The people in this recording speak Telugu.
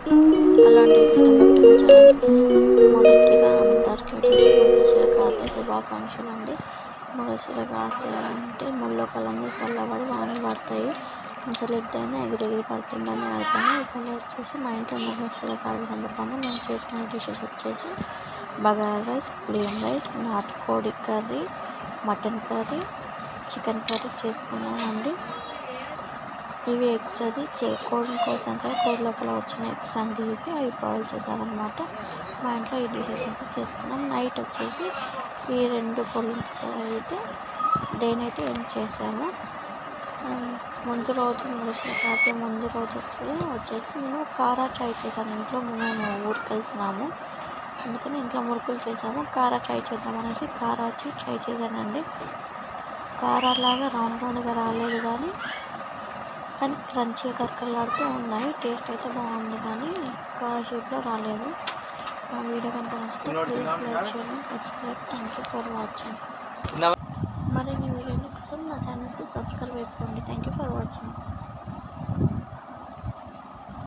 అలాంటి welcome back to my channel. మొదటిగా అందరికీ వచ్చేసి మృగశిర కార్తె శుభాకాంక్షలు అండి. మృగశిర కార్తె అంటే ముల్లో కలంగా చల్లబడి వానలు పడతాయి, ముసలిద్దైనా ఎగిరెగిరి పడుతుందని అర్థం. ఇప్పుడు వచ్చేసి మా ఇంట్లో మృగశిర కార్తె సందర్భంగా మేము చేసుకునే డిషెస్ వచ్చేసి బగారా రైస్, ప్లెయిన్ రైస్, నాటుకోడి curry, mutton curry, chicken curry చేసుకున్నామండి. ఇవి ఎగ్స్ కోడి కోసం కదా, కోడి లోపల వచ్చిన ఎగ్స్ అండి ఇవి. అవి బాయిల్ చేసామన్నమాట. మా ఇంట్లో ఈ డిషెస్ అయితే చేసుకున్నాం. నైట్ వచ్చేసి ఈ 2 పులుసుతో అయితే డేనైతే ఏం చేసాము. ముందు రోజు మృగశిర కార్తె ముందు రోజు వచ్చేసి నేను కారా ట్రై చేశాను. ఇంట్లో మేము ఊరికి వెళ్తున్నాము, అందుకని ఇంట్లో మురుకులు చేసాము. కారా ట్రై చేద్దాం అనేసి కారా వచ్చి ట్రై చేశానండి. కారా లాగా రౌండ్గా రాలేదు, కానీ క్రంచీగా కరకరలాడుతూ ఉన్నాయి. టేస్ట్ అయితే బాగుంది, కానీ కారా షేప్లో రాలేదు. నా వీడియో కనుక నచ్చితే please like, share and subscribe. Thank you for watching. మరిన్ని వీడియోల కోసం నా ఛానల్స్కి సబ్స్క్రైబ్ అయిపోండి. Thank you for watching.